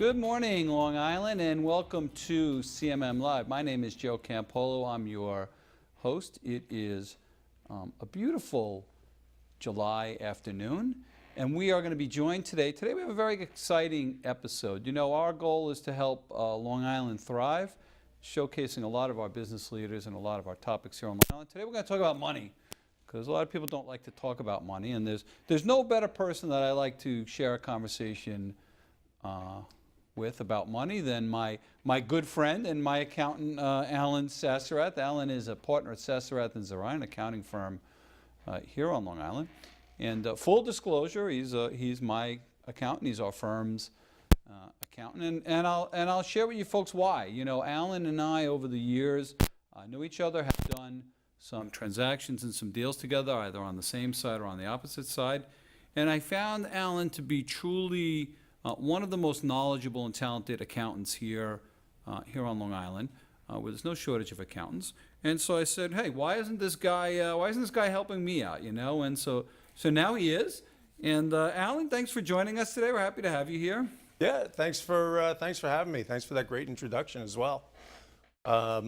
Good morning, Long Island, and welcome to CMM Live. My name is Joe Campolo. I'm your host. It is a beautiful July afternoon, and we are going to be joined today. Today we have a very exciting episode. You know, our goal is to help Long Island thrive, showcasing a lot of our business leaders and a lot of our topics here on Long Island. Today we're going to talk about money, because a lot of people don't like to talk about money, and there's no better person that I like to share a conversation with about money than my good friend and my accountant, Alan Sasserath. Alan is a partner at Sasserath and Zoraian accounting firm here on Long Island. And full disclosure, he's my accountant. He's our firm's accountant. And I'll share with you folks why. You know, Alan and I over the years knew each other, have done some transactions and some deals together, either on the same side or on the opposite side. And I found Alan to be truly one of the most knowledgeable and talented accountants here on Long Island, where there's no shortage of accountants. And so I said, hey, why isn't this guy helping me out, you know? And so now he is. And Alan, thanks for joining us today. We're happy to have you here. Yeah, thanks for having me. Thanks for that great introduction as well. I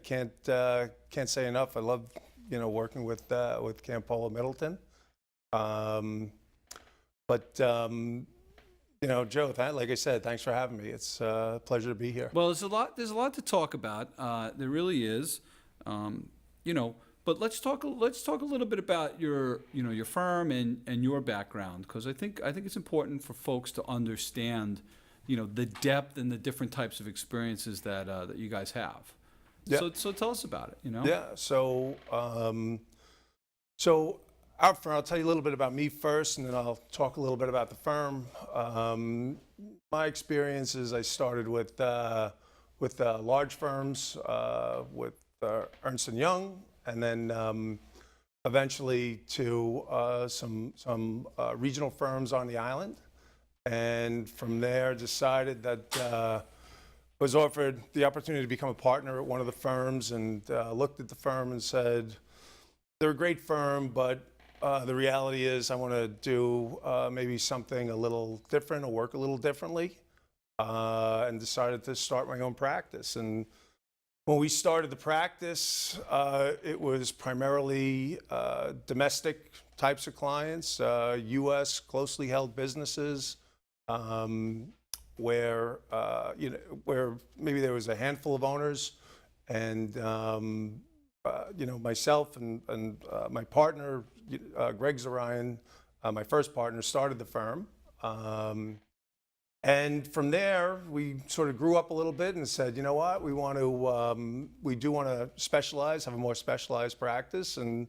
can't say enough. I love working with Campolo Middleton. Joe, like I said, thanks for having me. It's a pleasure to be here. Well, there's a lot to talk about. There really is. But let's talk a little bit about your firm and your background, because I think it's important for folks to understand, the depth and the different types of experiences that you guys have. Yeah. So tell us about it. Yeah. So our firm, I'll tell you a little bit about me first, and then I'll talk a little bit about the firm. My experiences, I started with large firms, with Ernst & Young, and then eventually to some regional firms on the island. And from there, decided that was offered the opportunity to become a partner at one of the firms, and looked at the firm and said, they're a great firm, but the reality is I want to do maybe something a little different or work a little differently, and decided to start my own practice. And when we started the practice, it was primarily domestic types of clients, U.S. closely held businesses, where maybe there was a handful of owners, and myself and my partner, Greg Zoraian, my first partner, started the firm. And from there, we sort of grew up a little bit and said, you know what, we do want to specialize, have a more specialized practice. And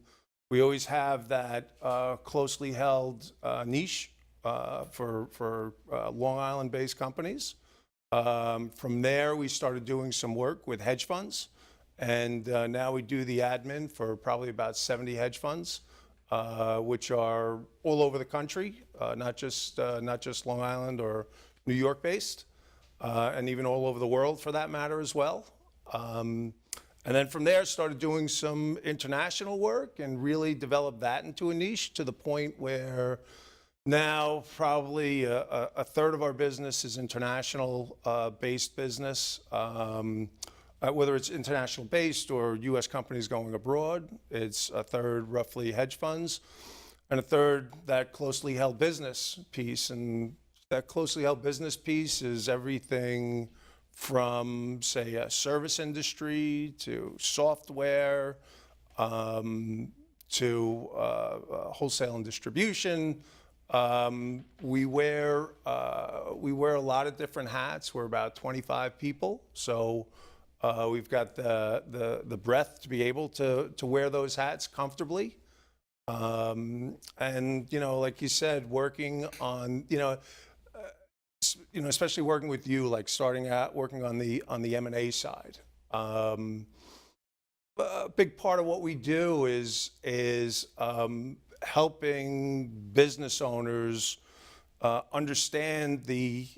we always have that closely held niche for Long Island-based companies. From there, we started doing some work with hedge funds. And now we do the admin for probably about 70 hedge funds, which are all over the country, not just Long Island or New York based, and even all over the world for that matter as well. And then from there, started doing some international work and really developed that into a niche, to the point where now probably a third of our business is international based business. Whether it's international based or U.S. companies going abroad, it's a third roughly hedge funds, and a third that closely held business piece. And that closely held business piece is everything from, say, a service industry to software, to wholesale and distribution. We wear a lot of different hats. We're about 25 people, so we've got the breadth to be able to wear those hats comfortably. And like you said, working on especially working with you, like starting out working on the M&A side. A big part of what we do is helping business owners understand the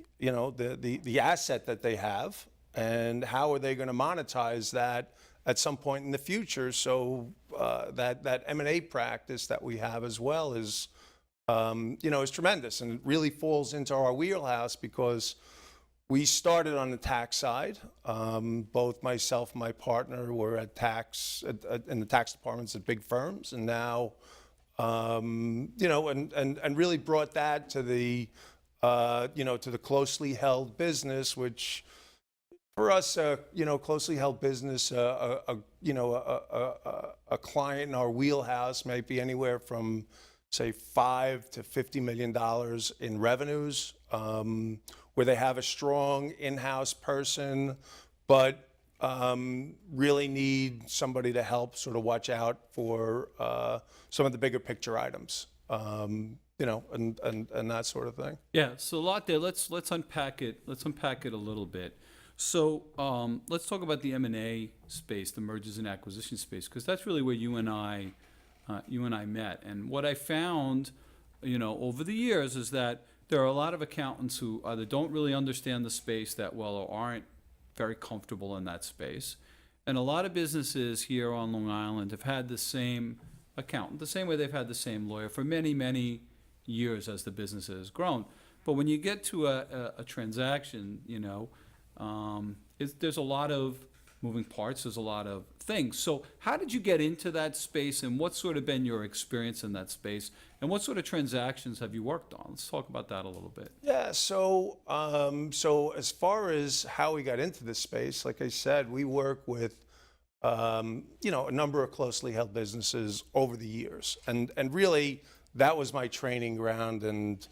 asset that they have, and how are they going to monetize that at some point in the future. So that M&A practice that we have as well is is tremendous, and it really falls into our wheelhouse because we started on the tax side. Both myself and my partner were in the tax departments at big firms, and now, and really brought that to the, to the closely held business, which for us, closely held business, a client in our wheelhouse might be anywhere from, say, $5 to $50 million in revenues, where they have a strong in-house person, but really need somebody to help sort of watch out for some of the bigger picture items, and that sort of thing. Yeah, so a lot there. Let's unpack it. Let's unpack it a little bit. So let's talk about the M&A space, the mergers and acquisition space, because that's really where you and I met. And what I found, over the years is that there are a lot of accountants who either don't really understand the space that well or aren't very comfortable in that space. And a lot of businesses here on Long Island have had the same accountant, the same way they've had the same lawyer for many, many years as the business has grown. But when you get to a transaction, there's a lot of moving parts, there's a lot of things. So how did you get into that space, and what's sort of been your experience in that space, and what sort of transactions have you worked on? Let's talk about that a little bit. Yeah, so as far as how we got into this space, like I said, we work with a number of closely held businesses over the years, and really that was my training ground, and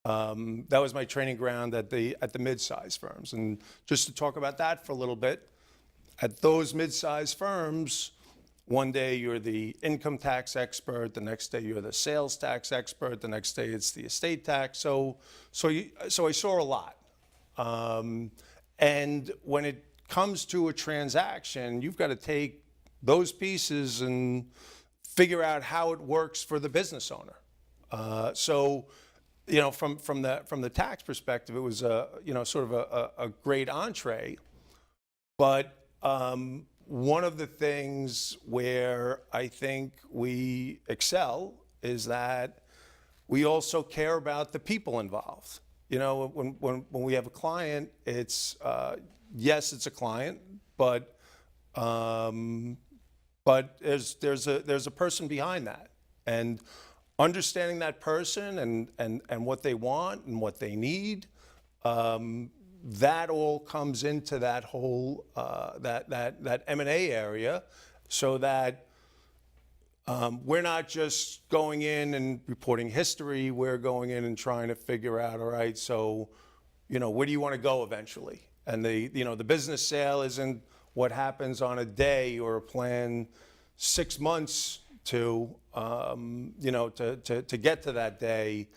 that was my training ground at the mid-size firms. And just to talk about that for a little bit, at those mid-size firms, one day you're the income tax expert, the next day you're the sales tax expert, the next day it's the estate tax. So I saw a lot. And when it comes to a transaction, you've got to take those pieces and figure out how it works for the business owner. From the tax perspective, it was sort of a great entree. But one of the things where I think we excel is that we also care about the people involved. When we have a client, it's yes, it's a client, but there's a person behind that, and understanding that person and what they want and what they need. That all comes into that whole that M&A area, so that we're not just going in and reporting history. We're going in and trying to figure out, all right, so where do you want to go eventually? And the business sale isn't what happens on a day or a plan 6 months to get to that day.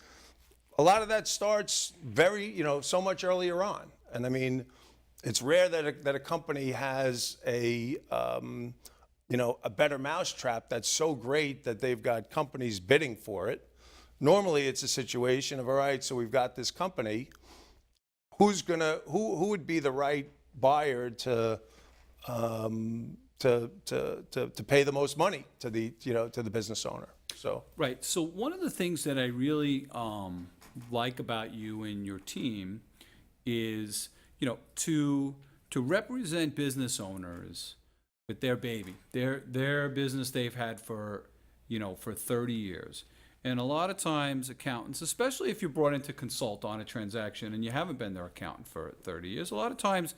A lot of that starts very so much earlier on. And I mean, it's rare that a company has a better mousetrap that's so great that they've got companies bidding for it. Normally, it's a situation of, all right, so we've got this company. Who would be the right buyer to pay the most money to the business owner? So right. So one of the things that I really like about you and your team is, to represent business owners with their baby, their business they've had for 30 years. And a lot of times accountants, especially if you're brought in to consult on a transaction and you haven't been their accountant for 30 years, a lot of times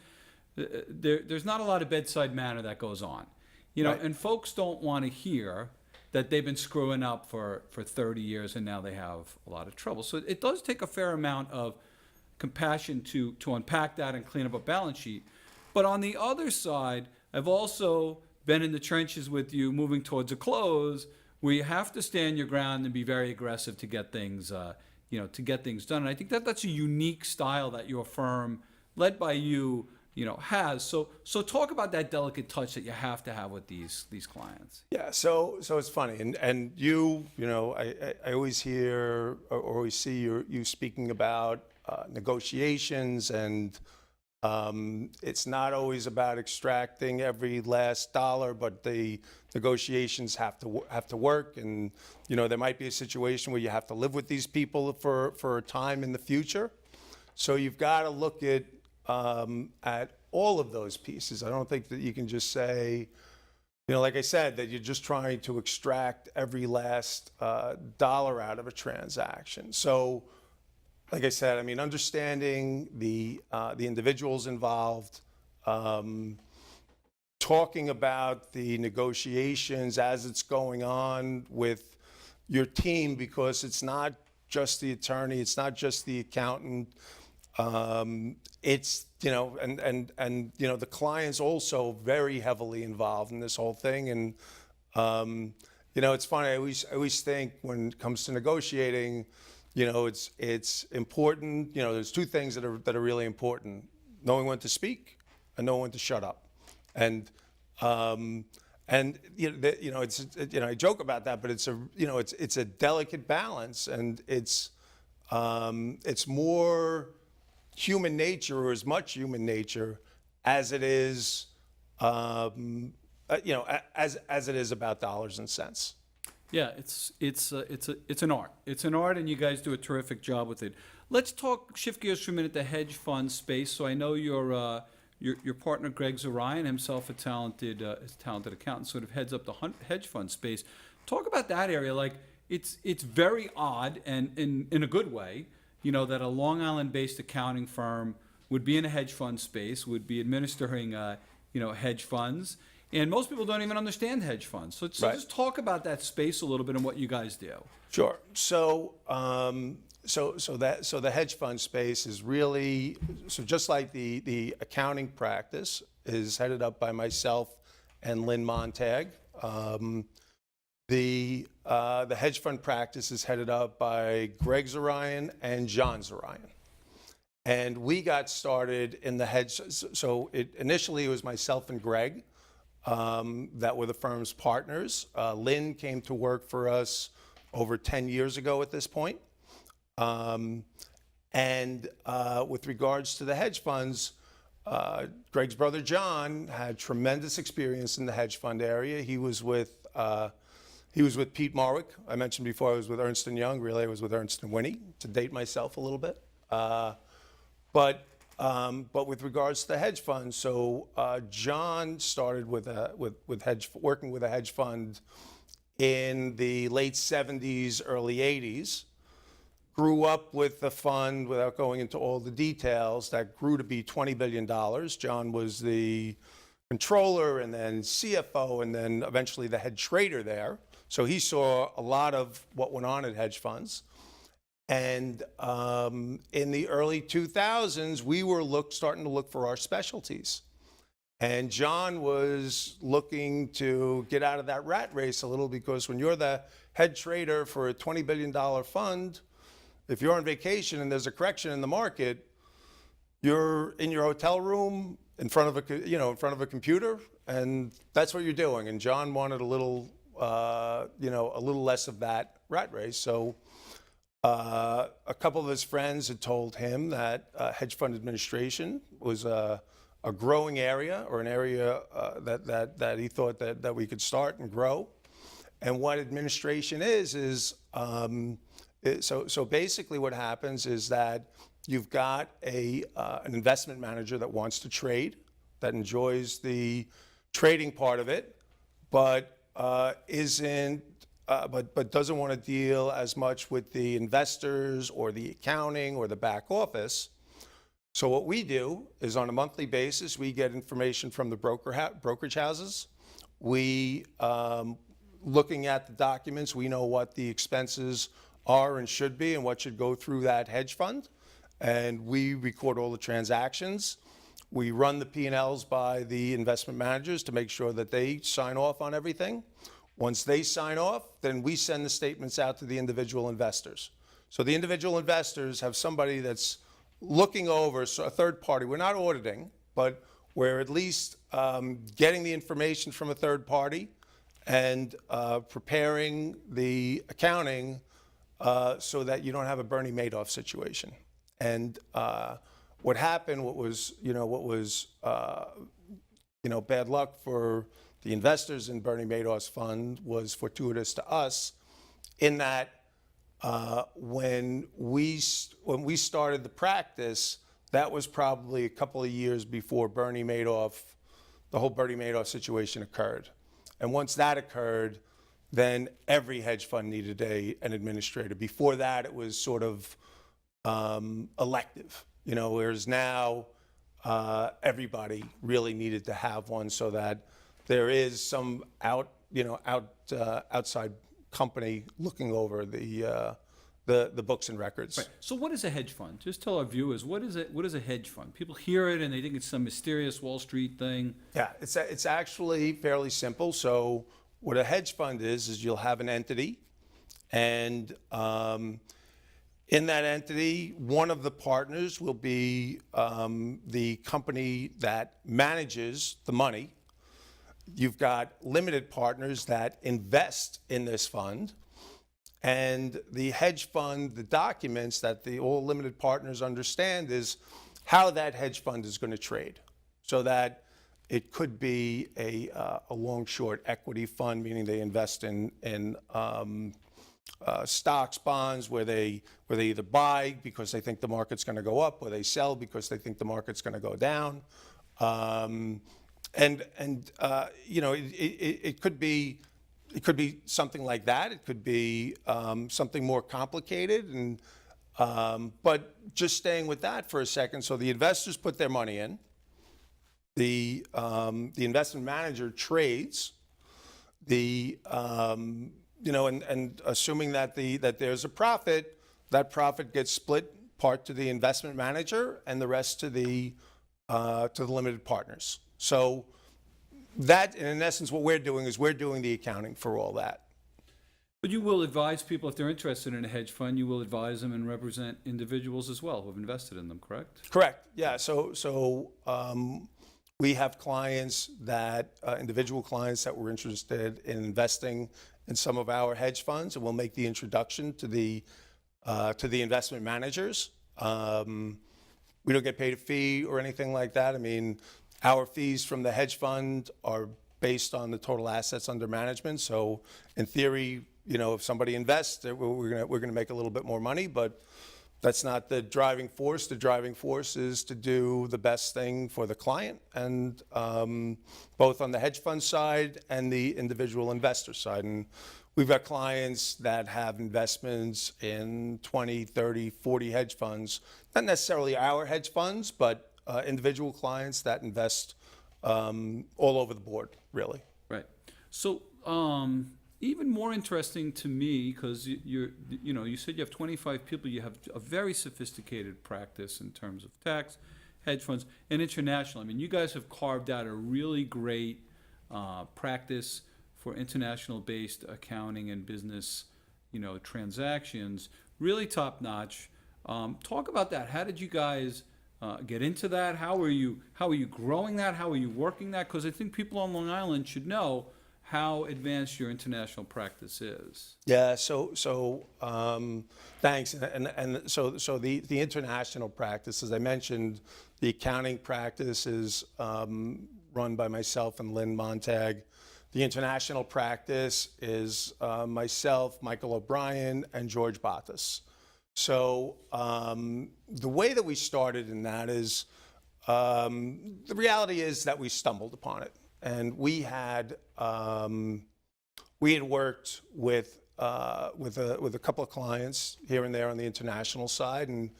there's not a lot of bedside manner that goes on. Right. And folks don't want to hear that they've been screwing up for 30 years and now they have a lot of trouble. So it does take a fair amount of compassion to unpack that and clean up a balance sheet. But on the other side, I've also been in the trenches with you moving towards a close, where you have to stand your ground and be very aggressive to get things, to get things done. And I think that's a unique style that your firm, led by you, has. So talk about that delicate touch that you have to have with these clients. yeah, so it's funny, and I always hear or always see you speaking about negotiations and It's not always about extracting every last dollar, but the negotiations have to work. And there might be a situation where you have to live with these people for a time in the future. So you've got to look at all of those pieces. I don't think that you can just say, like I said, that you're just trying to extract every last dollar out of a transaction. So, like I said, I mean, understanding the individuals involved, talking about the negotiations as it's going on with your team, because it's not just the attorney, it's not just the accountant. It's the client's also very heavily involved in this whole thing. And it's funny. I always think when it comes to negotiating, it's important. There's two things that are really important: knowing when to speak and knowing when to shut up. And it's I joke about that, but it's a delicate balance, and it's more human nature, or as much human nature as it is as it is about dollars and cents. Yeah, it's an art. It's an art, and you guys do a terrific job with it. Let's shift gears for a minute to hedge fund space. So I know your partner Greg Zoraian, himself a talented accountant, sort of heads up the hedge fund space. Talk about that area. Like it's very odd, and in a good way, that a Long Island-based accounting firm would be in a hedge fund space, would be administering hedge funds. And most people don't even understand hedge funds. So Right. Just talk about that space a little bit and what you guys do. Sure. So the hedge fund space is really, just like the accounting practice is headed up by myself and Lynn Montag. The hedge fund practice is headed up by Greg Zoraian and John Zoraian. And we got started in the hedge. So initially it was myself and Greg that were the firm's partners. Lynn came to work for us over 10 years ago at this point. With regards to the hedge funds, Greg's brother John had tremendous experience in the hedge fund area. He was with Pete Marwick. I mentioned before I was with Ernst & Young. Really, I was with Ernst & Winnie, to date myself a little bit. But with regards to the hedge fund, so John started working with a hedge fund in the late 70s, early 80s. Grew up with the fund, without going into all the details, that grew to be $20 billion. John was the controller and then CFO and then eventually the head trader there. So he saw a lot of what went on at hedge funds. And in the early 2000s, we were starting to look for our specialties. And John was looking to get out of that rat race a little, because when you're the head trader for a $20 billion fund, if you're on vacation and there's a correction in the market, you're in your hotel room in front of a computer, and that's what you're doing. And John wanted a little less of that rat race. So a couple of his friends had told him that hedge fund administration was a growing area, or an area that he thought that we could start and grow. And what administration is so basically what happens is that you've got an investment manager that wants to trade, that enjoys the trading part of it, but doesn't want to deal as much with the investors or the accounting or the back office. So what we do is, on a monthly basis, we get information from the brokerage houses. We, looking at the documents, we know what the expenses are and should be and what should go through that hedge fund. And we record all the transactions. We run the P&Ls by the investment managers to make sure that they sign off on everything. Once they sign off, then we send the statements out to the individual investors. So the individual investors have somebody that's looking over, so a third party. We're not auditing, but we're at least getting the information from a third party and preparing the accounting so that you don't have a Bernie Madoff situation. And what happened, what was bad luck for the investors in Bernie Madoff's fund was fortuitous to us, in that when we started the practice, that was probably a couple of years before the whole Bernie Madoff situation occurred. And once that occurred, then every hedge fund needed an administrator. Before that, it was sort of elective, whereas now everybody really needed to have one, so that there is some outside company looking over the books and records. Right. So what is a hedge fund? Just tell our viewers, what is a hedge fund? People hear it and they think it's some mysterious Wall Street thing. Yeah, it's actually fairly simple. So what a hedge fund is you'll have an entity, and in that entity, one of the partners will be the company that manages the money. You've got limited partners that invest in this fund. And the hedge fund, the documents that all limited partners understand is how that hedge fund is going to trade. So that it could be a long-short equity fund, meaning they invest in stocks, bonds, where they either buy because they think the market's going to go up, or they sell because they think the market's going to go down. It could be something like that. It could be something more complicated. But just staying with that for a second. So the investors put their money in. The investment manager trades. And assuming that there's a profit, that profit gets split part to the investment manager and the rest to the limited partners. So that, in essence, what we're doing is we're doing the accounting for all that. But you will advise people, if they're interested in a hedge fund, you will advise them and represent individuals as well who have invested in them, correct? Correct. Yeah. So we have clients individual clients that were interested in investing in some of our hedge funds, and we'll make the introduction to the investment managers. We don't get paid a fee or anything like that. I mean, our fees from the hedge fund are based on the total assets under management. So in theory, if somebody invests, we're gonna make a little bit more money, but that's not the driving force. The driving force is to do the best thing for the client, and both on the hedge fund side and the individual investor side. And we've got clients that have investments in 20, 30, 40 hedge funds, not necessarily our hedge funds, but individual clients that invest all over the board, really. Right. So even more interesting to me, because you said you have 25 people, you have a very sophisticated practice in terms of tax, hedge funds, and international. I mean, you guys have carved out a really great practice for international-based accounting and business, transactions, really top-notch. Talk about that. How did you guys get into that? How are you growing that? How are you working that? Because I think people on Long Island should know how advanced your international practice is. Yeah. So thanks. And so the international practice, as I mentioned, the accounting practice is run by myself and Lynn Montag. The international practice is myself, Michael O'Brien, and George Batas. So the way that we started in that is, the reality is that we stumbled upon it, and we had worked with a couple of clients here and there on the international side, and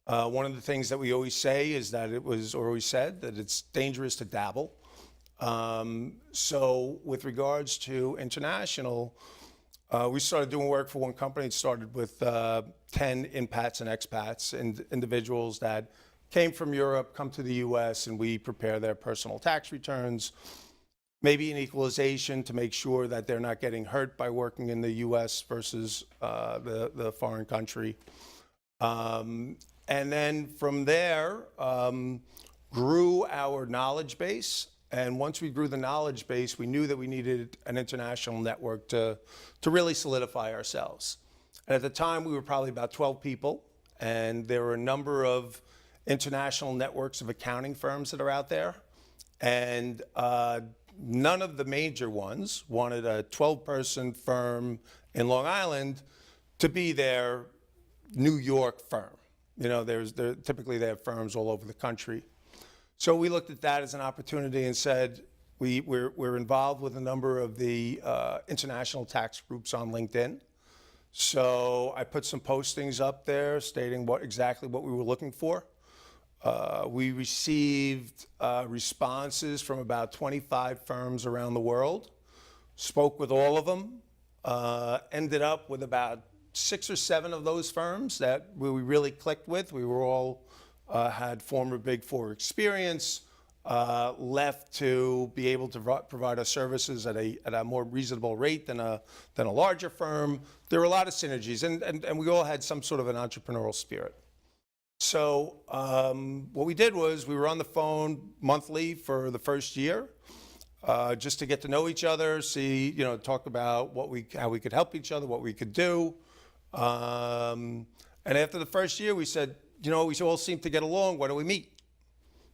one of the things that we always say is that it's dangerous to dabble. So with regards to international, we started doing work for one company. It started with 10 impats and expats, and individuals that came from Europe, come to the U.S., and we prepare their personal tax returns, maybe an equalization to make sure that they're not getting hurt by working in the U.S. versus the foreign country. And then from there, grew our knowledge base. And once we grew the knowledge base, we knew that we needed an international network to really solidify ourselves. And at the time, we were probably about 12 people, and there were a number of international networks of accounting firms that are out there. And none of the major ones wanted a 12-person firm in Long Island to be their New York firm. You know, typically they have firms all over the country. So we looked at that as an opportunity and said, we're involved with a number of the international tax groups on LinkedIn. So I put some postings up there stating exactly what we were looking for. We received responses from about 25 firms around the world, spoke with all of them, ended up with about 6 or 7 of those firms that we really clicked with. We were all had former Big Four experience, left to be able to provide us services at a more reasonable rate than a larger firm. There were a lot of synergies, and we all had some sort of an entrepreneurial spirit. So what we did was we were on the phone monthly for the first year, just to get to know each other, see, talk about how we could help each other, what we could do. And after the first year, we said, we all seem to get along. Why don't we meet?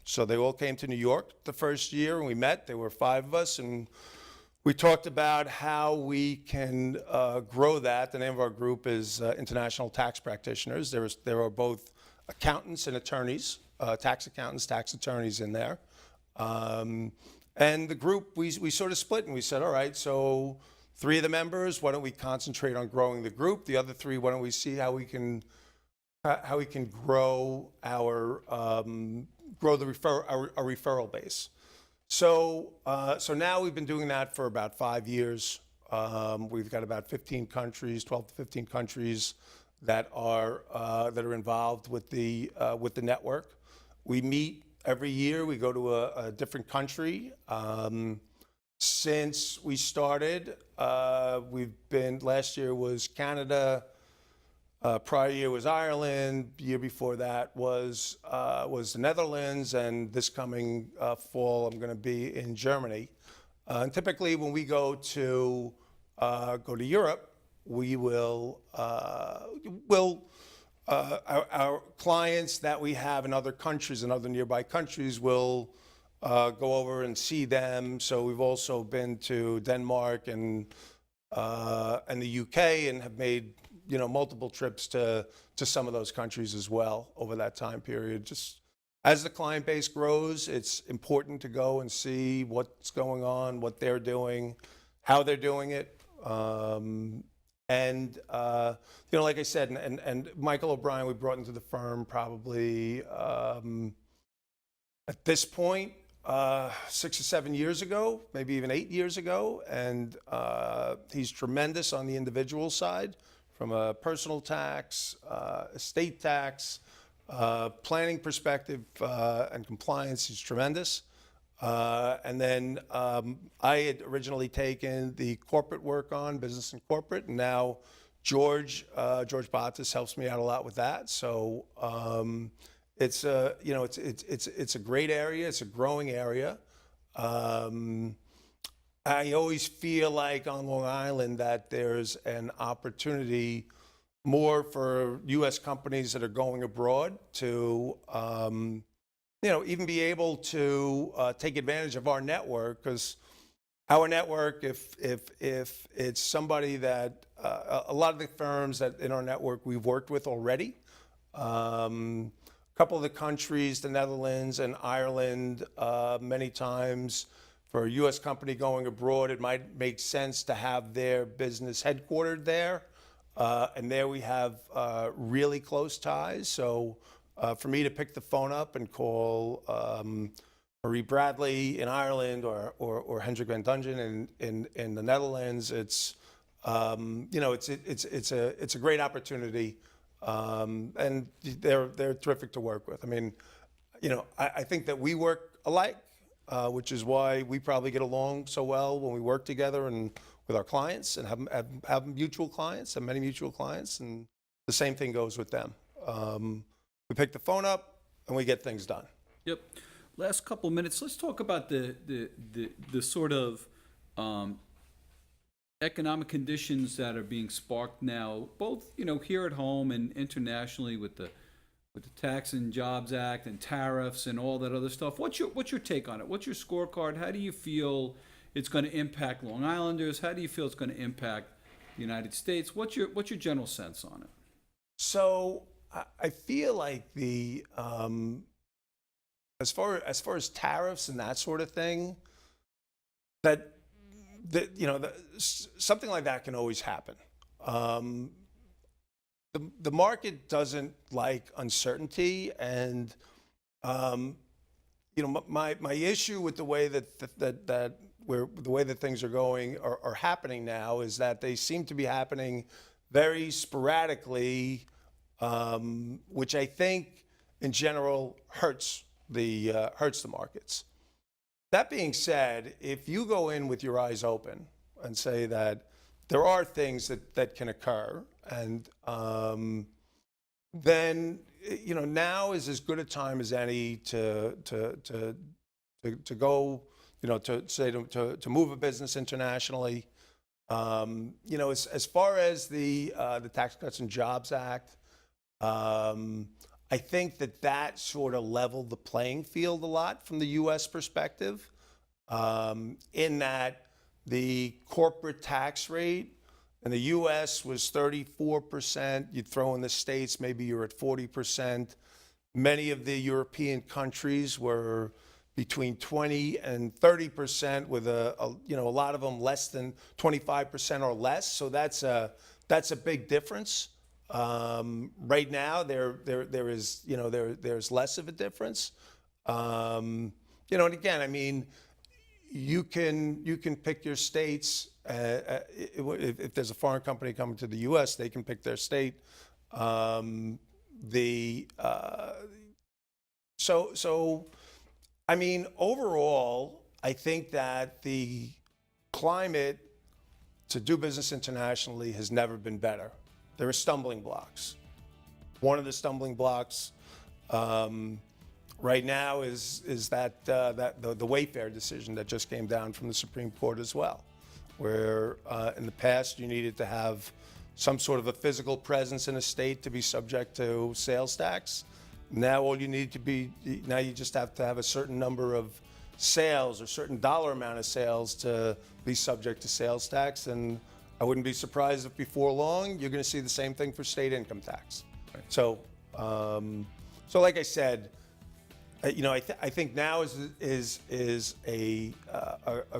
So they all came to New York the first year, and we met. There were 5 of us, and we talked about how we can grow that. The name of our group is International Tax Practitioners. There are both accountants and attorneys, tax accountants, tax attorneys in there. And the group, we sort of split, and we said, all right, so 3 of the members, why don't we concentrate on growing the group? The other 3, why don't we see how we can grow our referral base. So now we've been doing that for about 5 years. We've got about 15 countries, 12 to 15 countries that are involved with the network. We meet every year. We go to a different country. Since we started, last year was Canada. Prior year was Ireland. Year before that was the Netherlands, and this coming fall I'm going to be in Germany. And typically, when we go to Europe, we will our clients that we have in other countries and other nearby countries will go over and see them. So we've also been to Denmark and the UK and have made multiple trips to some of those countries as well over that time period. Just as the client base grows, it's important to go and see what's going on, what they're doing, how they're doing it. Like I said, and Michael O'Brien, we brought into the firm probably at this point 6 or 7 years ago, maybe even 8 years ago, and he's tremendous on the individual side. From a personal tax, estate tax, planning perspective, and compliance, he's tremendous. And then I had originally taken the corporate work on, business and corporate, and now George Bottas helps me out a lot with that. So it's a great area. It's a growing area. I always feel like on Long Island that there's an opportunity more for U.S. companies that are going abroad to, even be able to take advantage of our network, because our network, if it's somebody that a lot of the firms that in our network we've worked with already. A couple of the countries, the Netherlands and Ireland, many times. For a U.S. company going abroad, it might make sense to have their business headquartered there. And there we have really close ties. So for me to pick the phone up and call Marie Bradley in Ireland or Hendrik van Dungen in the Netherlands, it's a great opportunity. And they're terrific to work with. I mean, I think that we work alike. Which is why we probably get along so well when we work together and with our clients and have mutual clients, have many mutual clients, and the same thing goes with them. We pick the phone up and we get things done. Yep. Last couple of minutes, let's talk about the sort of economic conditions that are being sparked now, both here at home and internationally with the with the Tax and Jobs Act and tariffs and all that other stuff. What's your take on it? What's your scorecard? How do you feel it's going to impact Long Islanders? How do you feel it's going to impact the United States? What's your general sense on it? So I feel like the as far as tariffs and that sort of thing, that something like that can always happen. The market doesn't like uncertainty, and my issue with the way that things are going are happening now is that they seem to be happening very sporadically, which I think in general hurts the markets. That being said, if you go in with your eyes open and say that there are things that can occur, and then now is as good a time as any to go, to move a business internationally. As far as the Tax Cuts and Jobs Act, I think that sort of leveled the playing field a lot from the U.S. perspective, in that the corporate tax rate in the U.S. was 34%. You'd throw in the States, maybe you're at 40%. Many of the European countries were between 20 and 30%, with a lot of them less than 25% or less. So that's a big difference. Right now, there's less of a difference. And again, I mean, you can pick your states. If there's a foreign company coming to the U.S., they can pick their state. So I mean, overall, I think that the climate to do business internationally has never been better. There are stumbling blocks. One of the stumbling blocks right now is that the Wayfair decision that just came down from the Supreme Court as well, where in the past you needed to have some sort of a physical presence in a state to be subject to sales tax. Now you just have to have a certain number of sales or certain dollar amount of sales to be subject to sales tax. And I wouldn't be surprised if before long you're going to see the same thing for state income tax. Right. So like I said, I think now is a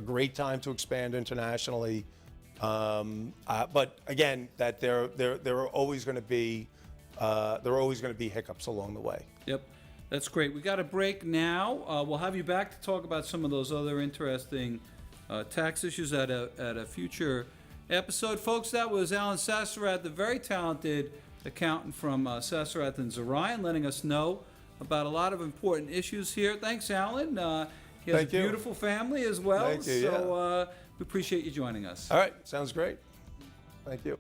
great time to expand internationally. But again, that there are always going to be hiccups along the way. Yep, that's great. We got a break now. We'll have you back to talk about some of those other interesting tax issues at a future episode. Folks, that was Alan Sasserath, the very talented accountant from Sasserath and Zoraian, letting us know about a lot of important issues here. Thanks, Alan. He has a beautiful family as well. Thank you. So we appreciate you joining us. All right, sounds great. Thank you.